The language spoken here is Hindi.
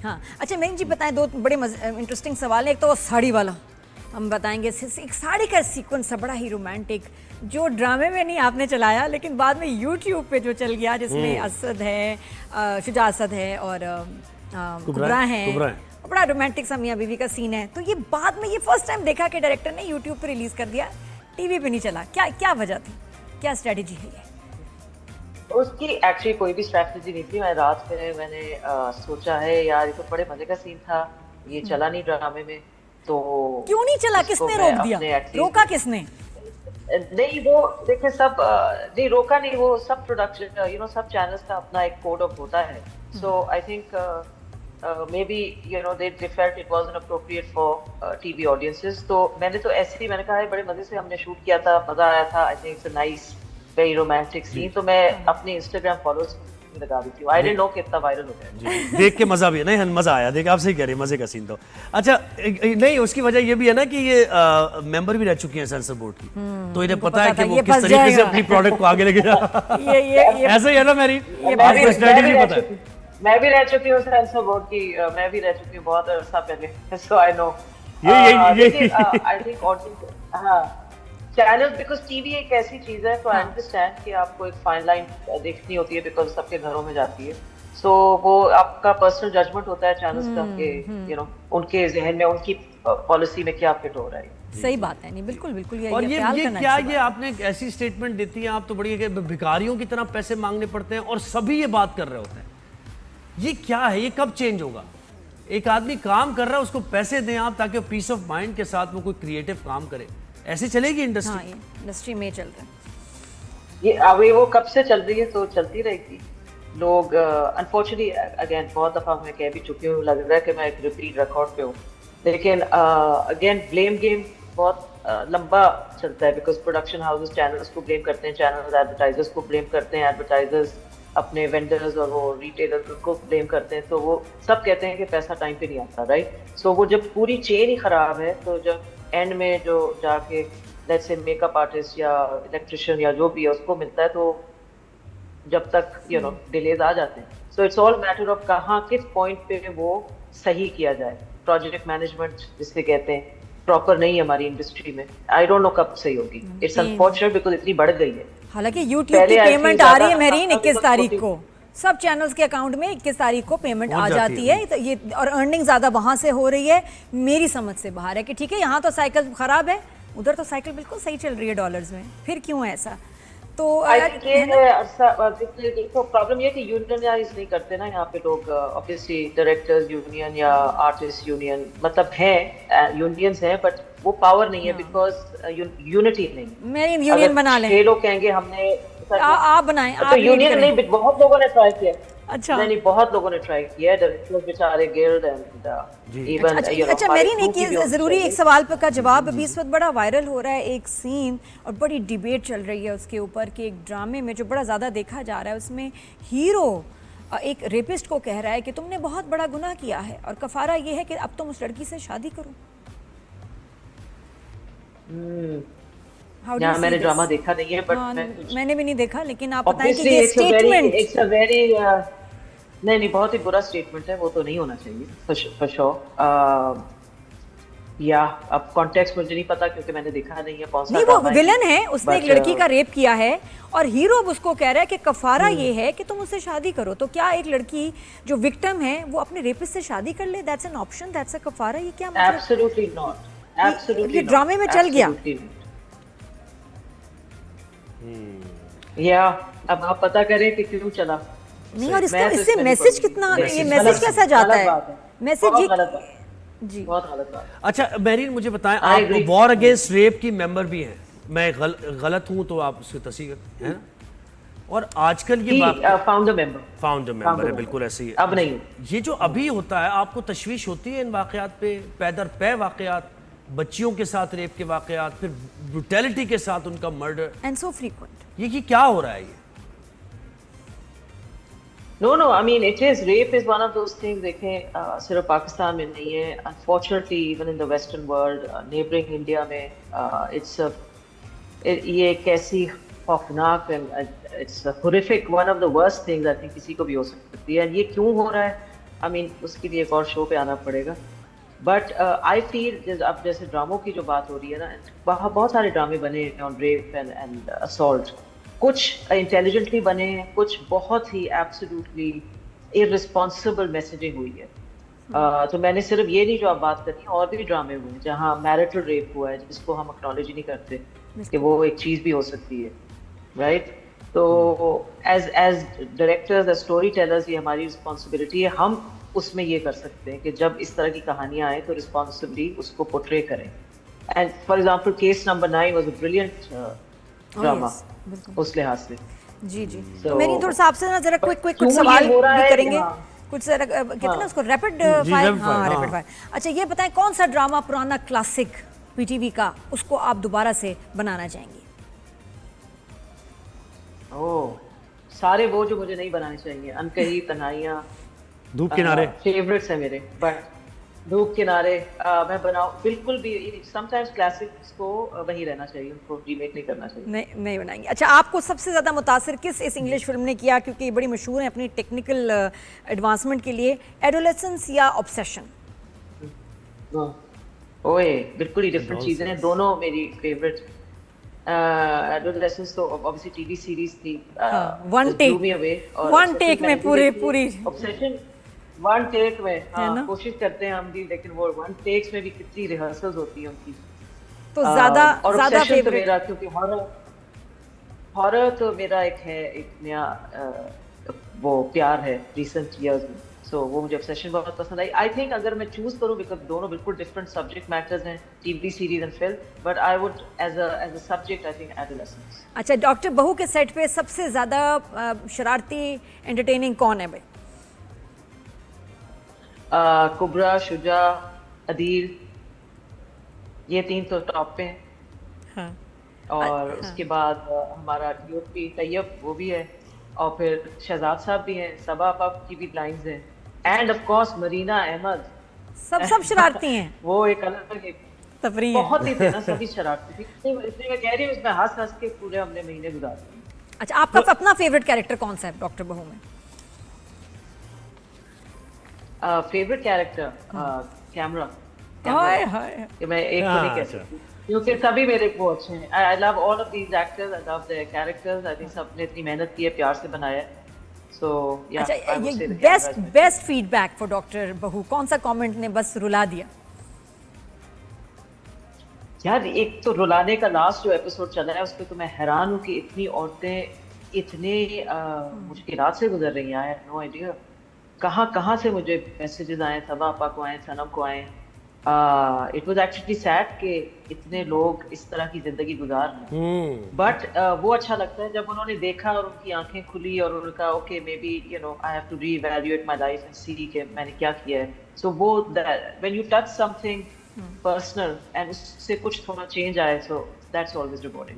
हाँ अच्छा मेरी जी बताएं, दो बड़े इंटरेस्टिंग सवाल है। एक तो वो साड़ी वाला हम बताएंगे, एक साड़ी का सीक्वेंस है बड़ा ही रोमांटिक, जो ड्रामे में नहीं आपने चलाया लेकिन बाद में यूट्यूब पे जो चल गया, जिसमें असद है, शुजा असद है और कुबरा है, बड़ा रोमांटिक सा मियां बीवी का सीन है। तो ये बाद में ये फर्स्ट टाइम देखा कि डायरेक्टर ने यूट्यूब पे रिलीज कर दिया, टीवी पे नहीं चला। क्या क्या वजह थी, क्या स्ट्रेटेजी है ये? उसकी एक्चुअली कोई भी स्ट्रैटेजी नहीं थी। मैं रात में मैंने सोचा है यार ये तो बड़े मजे का सीन था, ये चला नहीं ड्रामे में, तो क्यों नहीं चला? इसको किसने मैं रोक दिया, अपने रोका किसने? नहीं वो देखिए सब नहीं रोका नहीं, वो सब प्रोडक्शन सब चैनल्स का अपना एक कोड ऑफ होता है। So I think maybe they felt it wasn't appropriate for TV audiences। तो मैंने तो ऐसे ही मैंने कहा है बड़े मजे से हमने शूट किया था, मजा आया था, I think it's a nice very romantic scene. तो मैं अपने इंस्टाग्राम फॉलोअर्स लगा दी थी, आई डिडंट नो कि इतना वायरल हो गया। देख के मजा भी नहीं, मजा आया देख, आप सही कह रहे हैं, मजे का सीन। तो अच्छा नहीं, उसकी वजह ये भी है ना कि ये मेंबर भी रह चुकी हैं सेंसर बोर्ड की, तो इन्हें पता है कि वो किस तरीके से अपनी प्रोडक्ट को आगे लेके जा। ऐसा ही है ना मेरी, स्ट्रेटजी पता है। मैं भी रह चुकी हूँ सेंसर बोर्ड की, मैं भी रह चुकी हूँ बहुत अरसा पहले, सो आई नो। ये आई थिंक ऑडियंस, हाँ चैनल, बिकॉज टीवी एक ऐसी चीज है, तो आई अंडरस्टैंड कि आपको एक फाइन लाइन देखनी होती है, बिकॉज सबके घरों में जाती है। सो वो आपका पर्सनल जजमेंट होता है चैनल्स का कि उनके जहन में उनकी पॉलिसी में क्या फिट हो रहा है। सही बात है, नहीं बिल्कुल बिल्कुल। और ये क्या, ये आपने एक ऐसी स्टेटमेंट देती है आप तो बड़ी भिखारियों की तरह पैसे मांगने पड़ते हैं और सभी ये बात कर रहे होते हैं, ये क्या है, ये कब चेंज होगा? एक आदमी काम कर रहा है, उसको पैसे दें आप ताकि वो पीस ऑफ माइंड के साथ वो कोई क्रिएटिव काम करे, ऐसे चलेगी इंडस्ट्री? हाँ, इंडस्ट्री में चल रहा है ये। अभी वो कब से चल रही है, तो चलती रहेगी। लोग अनफॉर्चुनेटली अगेन बहुत दफा मैं कह भी चुकी हूँ, लग रहा है कि मैं एक रिपीट रिकॉर्ड पे हूँ, लेकिन अगेन ब्लेम गेम बहुत लंबा चलता है, बिकॉज प्रोडक्शन हाउसेस चैनल्स को ब्लेम करते हैं, चैनल्स एडवर्टाइजर्स को ब्लेम करते हैं, एडवर्टाइजर्स अपने वेंडर्स और वो रिटेलर्स को ब्लेम करते हैं, तो वो सब कहते हैं कि पैसा टाइम पे नहीं आता, राइट। सो वो जब पूरी चेन ही खराब है, तो जब एंड में जो जाके लेट्स से मेकअप आर्टिस्ट या इलेक्ट्रिशियन या जो भी है उसको मिलता है, तो जब तक डिलेज आ जाते हैं। So it's all matter of कहाँ किस पॉइंट पे वो सही किया जाए। प्रोजेक्ट मैनेजमेंट जिससे कहते हैं प्रॉपर नहीं है हमारी इंडस्ट्री में, आई डोंट नो कब सही होगी। इट्स अनफॉर्चुनेट बिकॉज इतनी बढ़ गई है। हालांकि यूट्यूब की पेमेंट आ रही है मेरीन 21 तारीख को, सब चैनल्स के अकाउंट में 21 तारीख को पेमेंट आ जाती है, तो ये और अर्निंग ज्यादा वहां से हो रही है, मेरी समझ से बाहर है कि ठीक है यहाँ तो साइकिल खराब है, उधर तो साइकिल बिल्कुल सही चल रही है डॉलर्स में, फिर क्यों है ऐसा? तो तो प्रॉब्लम ये है कि यूनियनाइज नहीं करते ना यहाँ पे लोग। ऑब्वियसली डायरेक्टर्स यूनियन या आर्टिस्ट यूनियन मतलब है, यूनियंस हैं, बट वो पावर नहीं है, बिकॉज यूनिटी नहीं। मेरी यूनियन बना लें, छह लोग कहेंगे हमने, आप बनाएं, तो यूनियन नहीं, बहुत लोगों ने ट्राई किया। अच्छा नहीं बहुत लोगों ने ट्राई किया, डायरेक्टर्स बेचारे गिल्ड एंड इवन अच्छा मेरी नहीं कि जरूरी एक सवाल का जवाब। अभी इस वक्त बड़ा वायरल हो रहा है एक सीन और बड़ी डिबेट चल रही है उसके ऊपर कि एक ड्रामे में जो बड़ा ज़्यादा देखा जा रहा है, उसमें हीरो एक रेपिस्ट को कह रहा है कि तुमने बहुत बड़ा गुनाह किया है और कफारा ये है कि अब तुम उस लड़की से शादी करो। यार मैंने ड्रामा देखा नहीं है, बट मैंने भी नहीं देखा, लेकिन आप बताएं कि ये स्टेटमेंट इट्स अ वेरी नहीं बहुत ही बुरा स्टेटमेंट है, वो तो नहीं होना चाहिए फॉर श्योर। या अब कॉन्टेक्स्ट मुझे नहीं पता क्योंकि मैंने देखा नहीं है कौन सा। नहीं वो विलन है, उसने एक लड़की का रेप किया है और हीरो अब उसको कह रहा है कि कफारा ये है कि तुम उससे शादी करो। तो क्या एक लड़की जो विक्टिम है वो अपने रेपिस्ट से शादी कर ले? That's an option, that's a कफारा? ये क्या मतलब? एब्सोल्युटली नॉट, एब्सोल्युटली ये ड्रामे में चल गया। या अब आप पता करें कि क्यों चला। नहीं और इससे मैसेज कितना, ये मैसेज कैसा जाता है? मैसेज जी बहुत गलत बात। अच्छा मेरीन मुझे बताएं, आप वॉर अगेंस्ट रेप की मेंबर भी हैं, मैं गलत हूं तो आप उसकी तस्दीक हैं? और आजकल ये बात फाउंडर मेंबर है, बिल्कुल ऐसे ही अब नहीं। ये जो अभी होता है, आपको तशवीश होती है इन वाकयात पे, पैदर पे वाकयात, बच्चियों के साथ रेप के वाकयात, फिर ब्रूटैलिटी के साथ उनका मर्डर एंड सो फ्रीक्वेंट, ये क्या हो रहा है? ये No, I mean it is, rape is one of those things। देखें सिर्फ पाकिस्तान में नहीं है, unfortunately even in the western world, neighboring India में ये एक ऐसी खौफनाक and it's a horrific, one of the worst things I think किसी को भी हो सकती है। ये क्यों हो रहा है? आई मीन उसके लिए एक और शो पे आना पड़ेगा। बट आई फील अब जैसे ड्रामों की जो बात हो रही है ना, बहुत सारे ड्रामे बने ऑन रेप एंड असॉल्ट। कुछ इंटेलिजेंटली बने हैं, कुछ बहुत ही एब्सोल्युटली इररिस्पॉन्सिबल मैसेजिंग हुई है। तो मैंने सिर्फ ये नहीं जो आप बात करी, और भी ड्रामे हुए हैं जहाँ मैरिटल रेप हुआ है, जिसको हम एक्नॉलेज ही नहीं करते कि वो एक चीज़ भी हो सकती है, राइट? तो as as directors, as story tellers, ये हमारी रिस्पॉन्सिबिलिटी है। हम उसमें ये कर सकते हैं कि जब इस तरह की कहानियां आए तो रिस्पॉन्सिबली उसको पोर्ट्रे करें। And for example case number 9 was a brilliant drama उस लिहाज से। जी जी। So, तो मेरी थोड़ा सा आपसे ना जरा क्विक क्यों ये सवाल हो रहा भी है? करेंगे। हाँ। कुछ जरा कहते हैं ना उसको रैपिड जी, फायर। rapid fire, हाँ, हाँ। Rapid fire. अच्छा ये बताएं, कौन सा ड्रामा पुराना क्लासिक पीटीवी का उसको आप दोबारा से बनाना चाहेंगे? ओह, सारे वो जो मुझे नहीं बनाने चाहिए, अनकही, तन्हाइयाँ, धूप किनारे। फेवरेट्स है मेरे। बट धूप किनारे मैं बनाऊं बिल्कुल भी। समटाइम्स क्लासिक्स को वही रहना चाहिए, उनको रीमेक नहीं करना चाहिए। नहीं बनाएंगे। अच्छा आपको सबसे ज़्यादा मुतासिर किस इस इंग्लिश फिल्म ने किया, क्योंकि ये बड़ी मशहूर है अपनी टेक्निकल एडवांसमेंट के लिए, एडोलेसेंस या ऑब्सेशन? ओए, बिल्कुल ही डिफरेंट चीजें हैं, दोनों मेरी फेवरेट। एडोलेसेंस तो ऑब्वियसली टीवी सीरीज थी, one take, one take में पूरी ऑब्सेशन वन टेक में। है हाँ, ना? कोशिश करते हैं हम भी, लेकिन वो वन टेक्स में भी कितनी रिहर्सल्स होती हैं उनकी। तो ज़्यादा और ज़्यादा obsession तो फेवरेट? मेरा, क्योंकि हॉरर तो मेरा एक नया वो प्यार है रिसेंट इयर्स में। सो वो मुझे ऑब्सेशन बहुत पसंद आई। आई थिंक अगर मैं चूज करूं, बिकॉज दोनों बिल्कुल डिफरेंट सब्जेक्ट मैटर्स हैं, TV series and film, but I would as a subject I think adolescence. अच्छा डॉक्टर बहू के सेट पे सबसे ज़्यादा शरारती एंटरटेनिंग कौन है भाई? कुबरा, शुजा, अदील, ये तीन तो टॉप पे हैं। हाँ। और उसके बाद हमारा डीओपी तैयब, वो भी है। और फिर शहजाद साहब भी हैं, सबा आपा की भी लाइंस हैं। And of course Marina Ahmed, सब शरारती हैं। वो एक अलग एक तफरी है। बहुत ही थे ना, सभी शरारती थी। इसलिए मैं कह रही हूँ, इसमें हंस हंस के पूरे हमने महीने गुजार दिए। अच्छा आपका अपना फेवरेट कैरेक्टर कौन सा है डॉक्टर बहू में? Favourite character camera. हाय हाय। कि मैं एक को नहीं कह सकती, क्योंकि सभी मेरे को अच्छे हैं। I love all of these actors, I love their characters. I think सबने इतनी मेहनत की है, प्यार से बनाया है। सो या अच्छा ये बेस्ट फीडबैक फॉर डॉक्टर बहू, कौन सा कमेंट ने बस रुला दिया? यार, एक तो रुलाने का लास्ट जो एपिसोड चला है, उस पर तो मैं हैरान हूँ कि इतनी औरतें इतने मुश्किलात से गुजर रही हैं। आई हैव नो आइडिया कहाँ कहाँ से मुझे मैसेजेस आए, सबा आपा को आए, सनम को आए। इट वाज एक्चुअली सैड कि इतने लोग इस तरह की जिंदगी गुजार रहे हैं। बट वो अच्छा लगता है जब उन्होंने देखा और उनकी आंखें खुली और उन्होंने कहा okay, maybe you know I have to reevaluate my life and see कि मैंने क्या किया है। सो वो when you touch something personal and उससे कुछ थोड़ा चेंज आए, सो दैट्स ऑलवेज रिवॉर्डिंग।